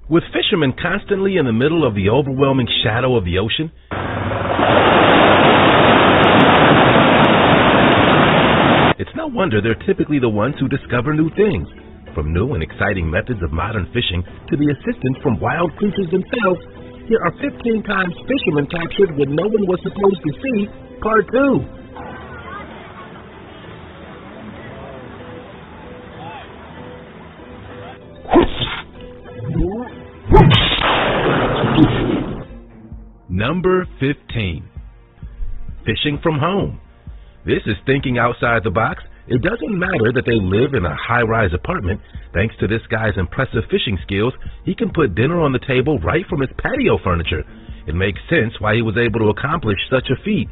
With fishermen constantly in the middle of the overwhelming shadow of the ocean, it's no wonder they're typically the ones who discover new things. From new and exciting methods of modern fishing to the assistance from wild creatures themselves, here are 15 times fishermen captured when no one was supposed to see, part 2. Number 15. Fishing from home. This is thinking outside the box. It doesn't matter that they live in a high-rise apartment. Thanks to this guy's impressive fishing skills, he can put dinner on the table right from his patio furniture. It makes sense why he was able to accomplish such a feat.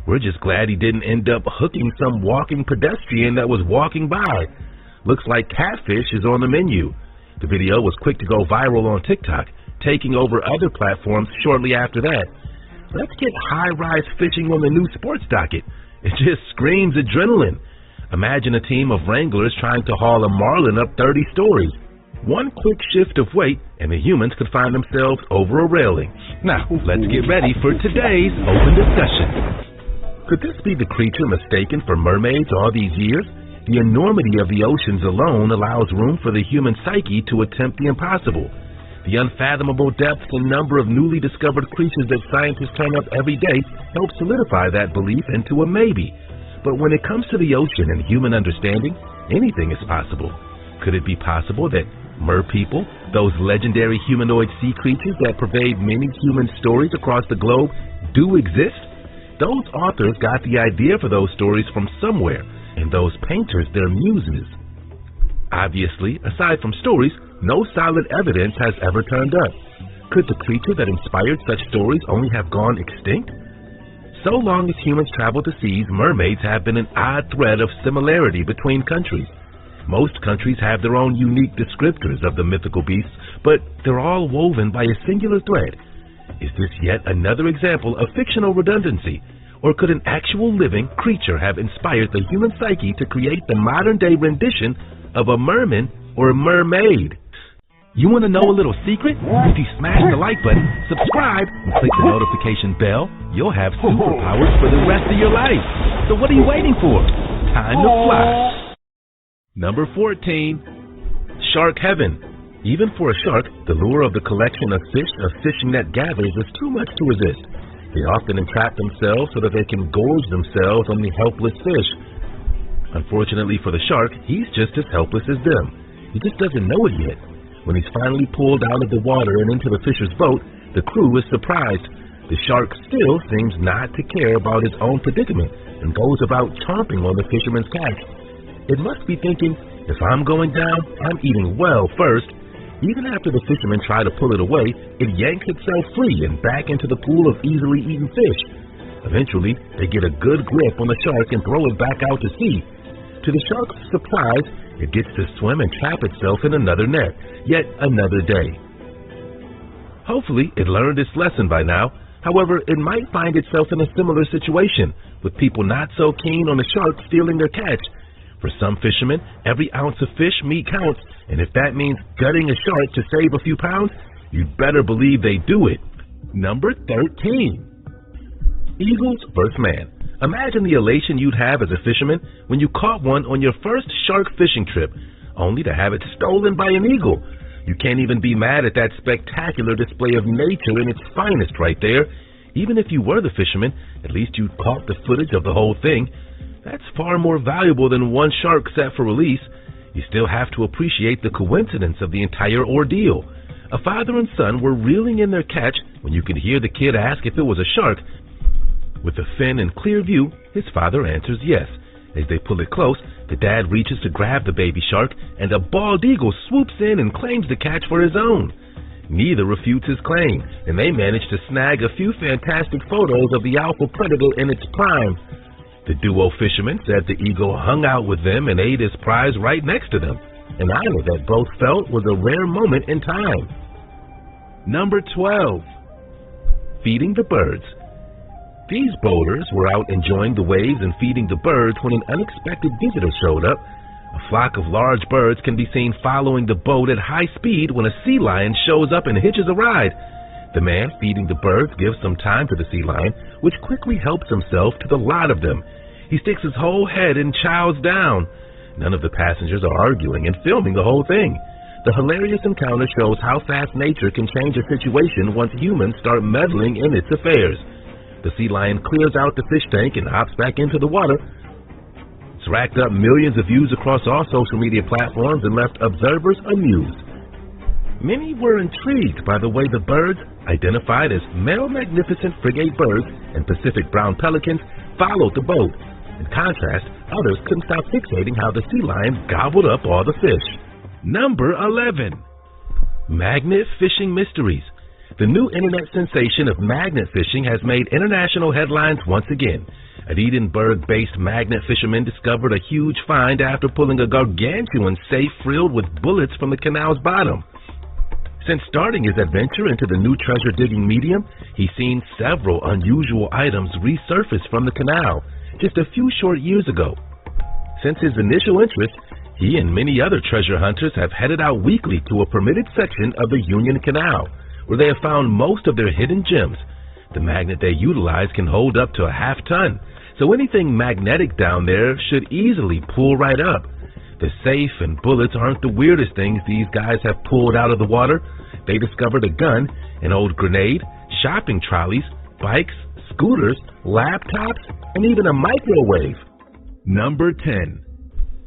We're just glad he didn't end up hooking some walking pedestrian that was walking by. Looks like catfish is on the menu. The video was quick to go viral on TikTok, taking over other platforms shortly after that. Let's get high-rise fishing on the new sports docket. It just screams adrenaline. Imagine a team of wranglers trying to haul a marlin up 30 stories. One quick shift of weight and the humans could find themselves over a railing. Now, let's get ready for today's open discussion. Could this be the creature mistaken for mermaids all these years? The enormity of the oceans alone allows room for the human psyche to attempt the impossible. The unfathomable depth and number of newly discovered creatures that scientists turn up every day help solidify that belief into a maybe. But when it comes to the ocean and human understanding, anything is possible. Could it be possible that merpeople, those legendary humanoid sea creatures that pervade many human stories across the globe, do exist? Those authors got the idea for those stories from somewhere, and those painters their muses. Obviously, aside from stories, no solid evidence has ever turned up. Could the creature that inspired such stories only have gone extinct? So long as humans travel the seas, mermaids have been an odd thread of similarity between countries. Most countries have their own unique descriptors of the mythical beasts, but they're all woven by a singular thread. Is this yet another example of fictional redundancy? Or could an actual living creature have inspired the human psyche to create the modern-day rendition of a merman or a mermaid? You want to know a little secret? If you smash the like button, subscribe, and click the notification bell, you'll have superpowers for the rest of your life. So what are you waiting for? Time to fly. Number 14. Shark Heaven. Even for a shark, the lure of the collection of fish a fishing net gathers is too much to resist. They often entrap themselves so that they can gorge themselves on the helpless fish. Unfortunately for the shark, he's just as helpless as them. He just doesn't know it yet. When he's finally pulled out of the water and into the fisher's boat, the crew is surprised. The shark still seems not to care about his own predicament and goes about chomping on the fisherman's catch. It must be thinking, if I'm going down, I'm eating well first. Even after the fishermen try to pull it away, it yanks itself free and back into the pool of easily eaten fish. Eventually, they get a good grip on the shark and throw it back out to sea. To the shark's surprise, it gets to swim and trap itself in another net, yet another day. Hopefully, it learned its lesson by now. However, it might find itself in a similar situation, with people not so keen on the shark stealing their catch. For some fishermen, every ounce of fish meat counts, and if that means gutting a shark to save a few pounds, you'd better believe they do it. Number 13. Eagles vs. man. Imagine the elation you'd have as a fisherman when you caught one on your first shark fishing trip, only to have it stolen by an eagle. You can't even be mad at that spectacular display of nature in its finest right there. Even if you were the fisherman, at least you caught the footage of the whole thing. That's far more valuable than one shark set for release. You still have to appreciate the coincidence of the entire ordeal. A father and son were reeling in their catch when you could hear the kid ask if it was a shark. With a fin in clear view, his father answers yes. As they pull it close, the dad reaches to grab the baby shark, and a bald eagle swoops in and claims the catch for his own. Neither refutes his claim, and they manage to snag a few fantastic photos of the alpha predator in its prime. The duo fishermen said the eagle hung out with them and ate his prize right next to them, an honor that both felt was a rare moment in time. Number 12. Feeding the birds. These boaters were out enjoying the waves and feeding the birds when an unexpected visitor showed up. A flock of large birds can be seen following the boat at high speed when a sea lion shows up and hitches a ride. The man feeding the birds gives some time to the sea lion, which quickly helps himself to the lot of them. He sticks his whole head and chows down. None of the passengers are arguing and filming the whole thing. The hilarious encounter shows how fast nature can change a situation once humans start meddling in its affairs. The sea lion clears out the fish tank and hops back into the water. It's racked up millions of views across all social media platforms and left observers amused. Many were intrigued by the way the birds, identified as male magnificent frigate birds and Pacific brown pelicans, followed the boat. In contrast, others couldn't stop fixating how the sea lion gobbled up all the fish. Number 11. Magnet fishing mysteries. The new internet sensation of magnet fishing has made international headlines once again. An Edinburgh-based magnet fisherman discovered a huge find after pulling a gargantuan safe filled with bullets from the canal's bottom. Since starting his adventure into the new treasure-digging medium, he's seen several unusual items resurface from the canal just a few short years ago. Since his initial interest, he and many other treasure hunters have headed out weekly to a permitted section of the Union Canal, where they have found most of their hidden gems. The magnet they utilize can hold up to a half-ton, so anything magnetic down there should easily pull right up. The safe and bullets aren't the weirdest things these guys have pulled out of the water. They discovered a gun, an old grenade, shopping trolleys, bikes, scooters, laptops, and even a microwave. Number 10.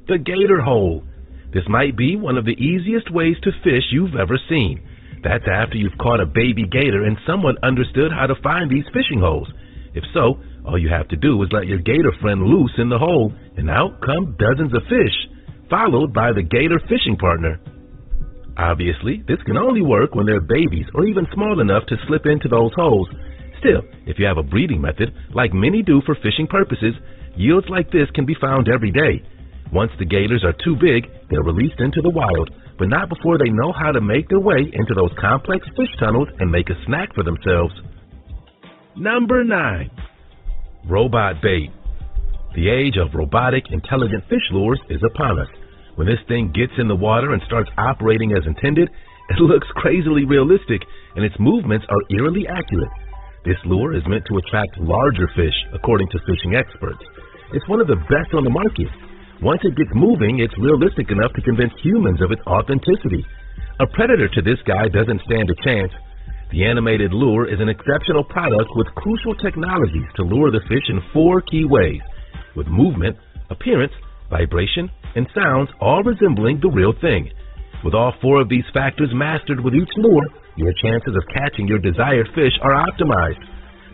The gator hole. This might be one of the easiest ways to fish you've ever seen. That's after you've caught a baby gator and someone understood how to find these fishing holes. If so, all you have to do is let your gator friend loose in the hole, and out come dozens of fish, followed by the gator fishing partner. Obviously, this can only work when they're babies or even small enough to slip into those holes. Still, if you have a breeding method, like many do for fishing purposes, yields like this can be found every day. Once the gators are too big, they're released into the wild, but not before they know how to make their way into those complex fish tunnels and make a snack for themselves. Number 9. Robot bait. The age of robotic, intelligent fish lures is upon us. When this thing gets in the water and starts operating as intended, it looks crazily realistic, and its movements are eerily accurate. This lure is meant to attract larger fish, according to fishing experts. It's one of the best on the market. Once it gets moving, it's realistic enough to convince humans of its authenticity. A predator to this guy doesn't stand a chance. The animated lure is an exceptional product with crucial technologies to lure the fish in 4 key ways, with movement, appearance, vibration, and sounds all resembling the real thing. With all 4 of these factors mastered with each lure, your chances of catching your desired fish are optimized.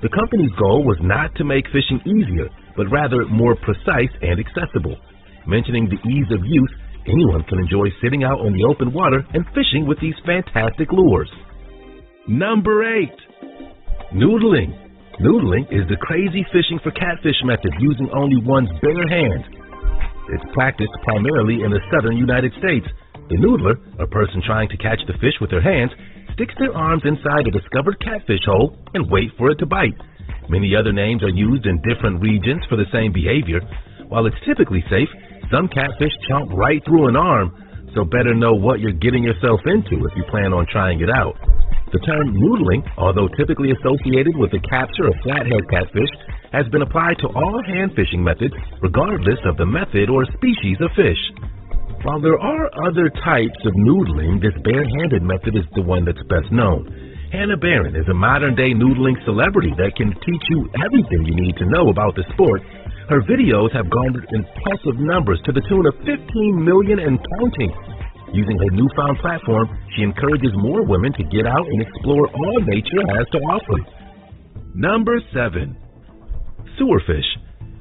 The company's goal was not to make fishing easier, but rather more precise and accessible. Mentioning the ease of use, anyone can enjoy sitting out on the open water and fishing with these fantastic lures. Number 8. Noodling. Noodling is the crazy fishing for catfish method using only one's bare hands. It's practiced primarily in the southern United States. The noodler, a person trying to catch the fish with their hands, sticks their arms inside a discovered catfish hole and wait for it to bite. Many other names are used in different regions for the same behavior. While it's typically safe, some catfish chomp right through an arm, so better know what you're getting yourself into if you plan on trying it out. The term noodling, although typically associated with the capture of flathead catfish, has been applied to all hand fishing methods, regardless of the method or species of fish. While there are other types of noodling, this bare-handed method is the one that's best known. Hannah Barron is a modern-day noodling celebrity that can teach you everything you need to know about the sport. Her videos have garnered impressive numbers to the tune of 15 million and counting. Using her newfound platform, she encourages more women to get out and explore all nature has to offer. Number 7. Sewer fish.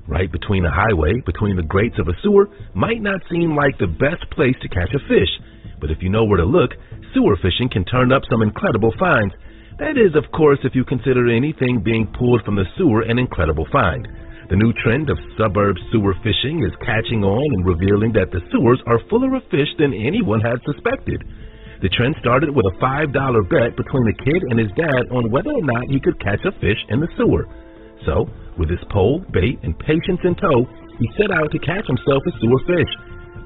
Right between a highway, between the grates of a sewer, might not seem like the best place to catch a fish. But if you know where to look, sewer fishing can turn up some incredible finds. That is, of course, if you consider anything being pulled from the sewer an incredible find. The new trend of suburb sewer fishing is catching on and revealing that the sewers are fuller of fish than anyone had suspected. The trend started with a $5 bet between the kid and his dad on whether or not he could catch a fish in the sewer. So, with his pole, bait, and patience in tow, he set out to catch himself a sewer fish.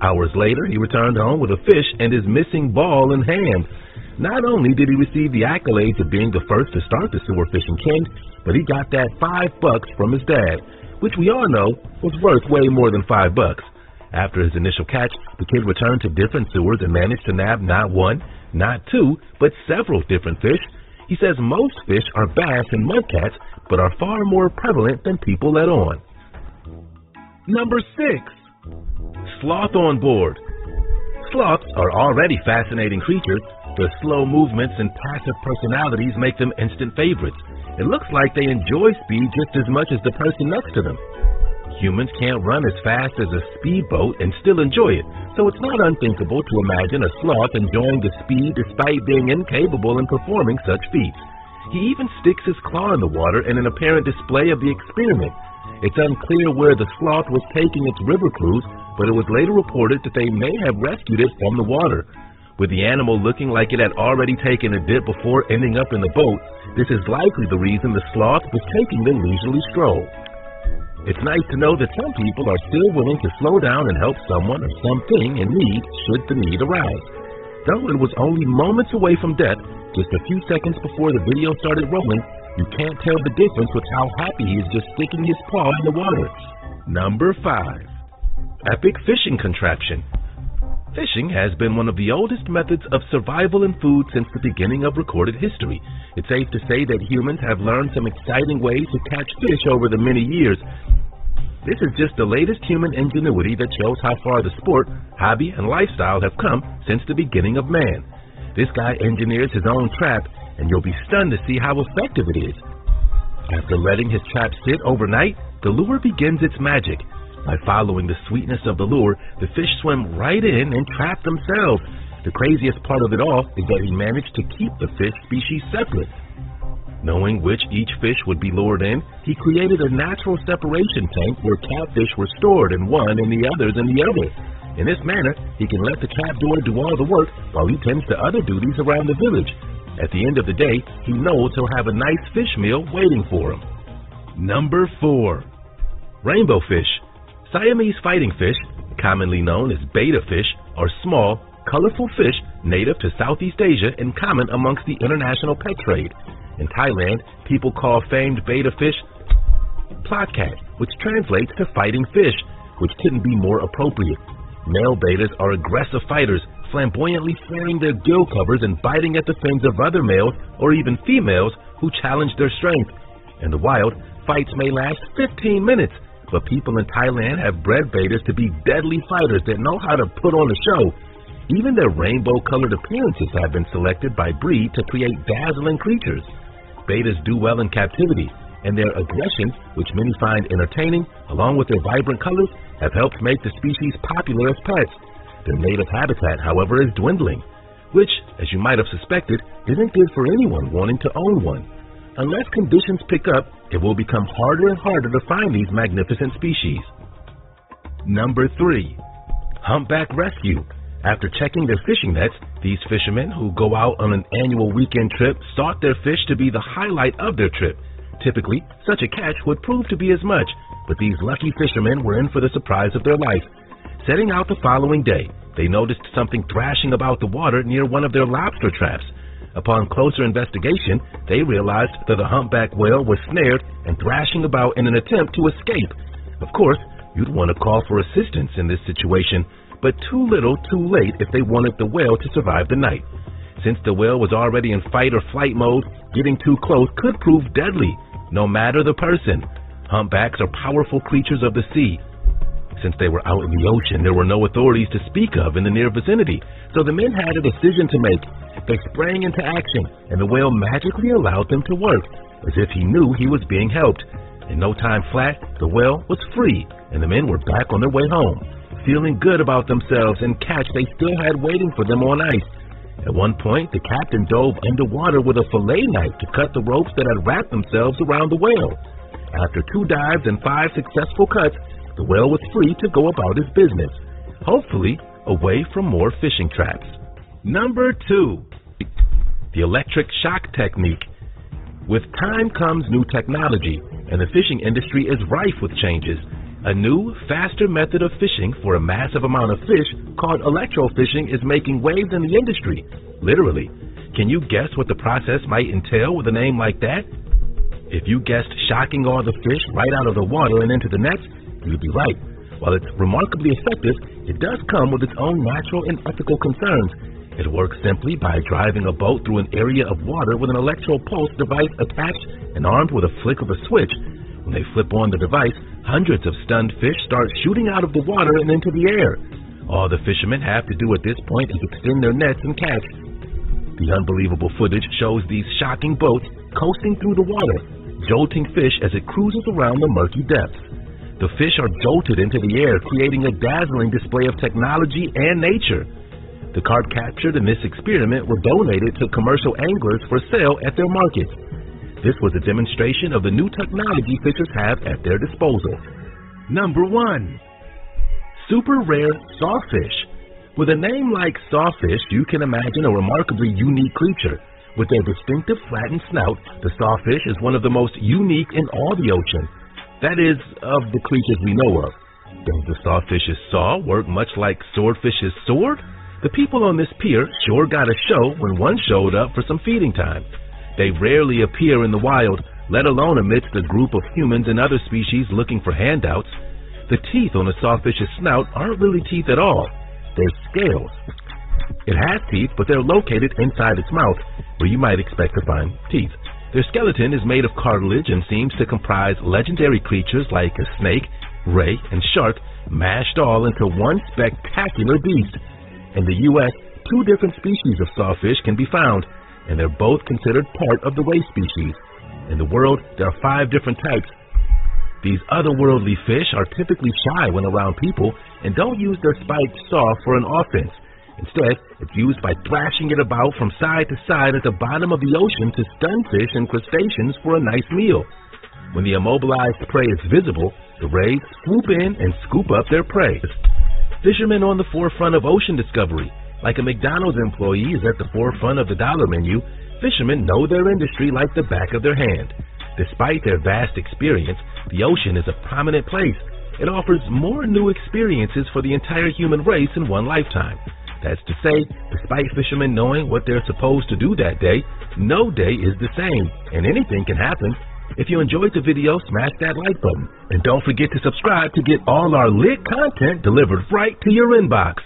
Hours later, he returned home with a fish and his missing ball in hand. Not only did he receive the accolades of being the first to start the sewer fishing trend, but he got that $5 from his dad, which we all know was worth way more than $5. After his initial catch, the kid returned to different sewers and managed to nab not one, not two, but several different fish. He says most fish are bass and mudcats, but are far more prevalent than people let on. Number 6. Sloth on board. Sloths are already fascinating creatures. Their slow movements and passive personalities make them instant favorites. It looks like they enjoy speed just as much as the person next to them. Humans can't run as fast as a speedboat and still enjoy it, so it's not unthinkable to imagine a sloth enjoying the speed despite being incapable in performing such feats. He even sticks his claw in the water in an apparent display of the experiment. It's unclear where the sloth was taking its river cruise, but it was later reported that they may have rescued it from the water. With the animal looking like it had already taken a dip before ending up in the boat, this is likely the reason the sloth was taking the leisurely stroll. It's nice to know that some people are still willing to slow down and help someone or something in need should the need arise. Though it was only moments away from death, just a few seconds before the video started rolling, you can't tell the difference with how happy he is just sticking his paw in the water. Number 5. Epic fishing contraption. Fishing has been one of the oldest methods of survival and food since the beginning of recorded history. It's safe to say that humans have learned some exciting ways to catch fish over the many years. This is just the latest human ingenuity that shows how far the sport, hobby, and lifestyle have come since the beginning of man. This guy engineers his own trap, and you'll be stunned to see how effective it is. After letting his trap sit overnight, the lure begins its magic. By following the sweetness of the lure, the fish swim right in and trap themselves. The craziest part of it all is that he managed to keep the fish species separate. Knowing which each fish would be lured in, he created a natural separation tank where catfish were stored in one and the others in the other. In this manner, he can let the trapdoor do all the work while he tends to other duties around the village. At the end of the day, he knows he'll have a nice fish meal waiting for him. Number 4. Rainbow fish. Siamese fighting fish, commonly known as betta fish, are small, colorful fish native to Southeast Asia and common amongst the international pet trade. In Thailand, people call famed betta fish platkat, which translates to fighting fish, which couldn't be more appropriate. Male bettas are aggressive fighters, flamboyantly flaring their gill covers and biting at the fins of other males or even females who challenge their strength. In the wild, fights may last 15 minutes, but people in Thailand have bred bettas to be deadly fighters that know how to put on a show. Even their rainbow-colored appearances have been selected by breed to create dazzling creatures. Bettas do well in captivity, and their aggression, which many find entertaining, along with their vibrant colors, have helped make the species popular as pets. Their native habitat, however, is dwindling, which, as you might have suspected, isn't good for anyone wanting to own one. Unless conditions pick up, it will become harder and harder to find these magnificent species. Number 3. Humpback rescue. After checking their fishing nets, these fishermen who go out on an annual weekend trip sought their fish to be the highlight of their trip. Typically, such a catch would prove to be as much, but these lucky fishermen were in for the surprise of their life. Setting out the following day, they noticed something thrashing about the water near one of their lobster traps. Upon closer investigation, they realized that the humpback whale was snared and thrashing about in an attempt to escape. Of course, you'd want to call for assistance in this situation, but too little, too late if they wanted the whale to survive the night. Since the whale was already in fight or flight mode, getting too close could prove deadly, no matter the person. Humpbacks are powerful creatures of the sea. Since they were out in the ocean, there were no authorities to speak of in the near vicinity, so the men had a decision to make. They sprang into action, and the whale magically allowed them to work, as if he knew he was being helped. In no time flat, the whale was free, and the men were back on their way home, feeling good about themselves and catch they still had waiting for them on ice. At one point, the captain dove underwater with a fillet knife to cut the ropes that had wrapped themselves around the whale. After 2 dives and 5 successful cuts, the whale was free to go about his business, hopefully away from more fishing traps. Number 2. The electric shock technique. With time comes new technology, and the fishing industry is rife with changes. A new, faster method of fishing for a massive amount of fish called electrofishing is making waves in the industry. Literally. Can you guess what the process might entail with a name like that? If you guessed shocking all the fish right out of the water and into the nets, you'd be right. While it's remarkably effective, it does come with its own natural and ethical concerns. It works simply by driving a boat through an area of water with an electro-pulse device attached and armed with a flick of a switch. When they flip on the device, hundreds of stunned fish start shooting out of the water and into the air. All the fishermen have to do at this point is extend their nets and catch. The unbelievable footage shows these shocking boats coasting through the water, jolting fish as it cruises around the murky depths. The fish are jolted into the air, creating a dazzling display of technology and nature. The carp captured in this experiment were donated to commercial anglers for sale at their markets. This was a demonstration of the new technology fishers have at their disposal. Number 1. Super rare sawfish. With a name like sawfish, you can imagine a remarkably unique creature. With their distinctive flattened snout, the sawfish is one of the most unique in all the ocean. That is, of the creatures we know of. Does the sawfish's saw work much like swordfish's sword? The people on this pier sure got a show when one showed up for some feeding time. They rarely appear in the wild, let alone amidst a group of humans and other species looking for handouts. The teeth on a sawfish's snout aren't really teeth at all. They're scales. It has teeth, but they're located inside its mouth, where you might expect to find teeth. Their skeleton is made of cartilage and seems to comprise legendary creatures like a snake, ray, and shark, mashed all into one spectacular beast. In the U.S., 2 different species of sawfish can be found, and they're both considered part of the ray species. In the world, there are 5 different types. These otherworldly fish are typically shy when around people and don't use their spiked saw for an offense. Instead, it's used by thrashing it about from side to side at the bottom of the ocean to stun fish and crustaceans for a nice meal. When the immobilized prey is visible, the rays swoop in and scoop up their prey. Fishermen on the forefront of ocean discovery. Like a McDonald's employee is at the forefront of the dollar menu, fishermen know their industry like the back of their hand. Despite their vast experience, the ocean is a prominent place. It offers more new experiences for the entire human race in one lifetime. That's to say, despite fishermen knowing what they're supposed to do that day, no day is the same, and anything can happen. If you enjoyed the video, smash that like button. And don't forget to subscribe to get all our lit content delivered right to your inbox.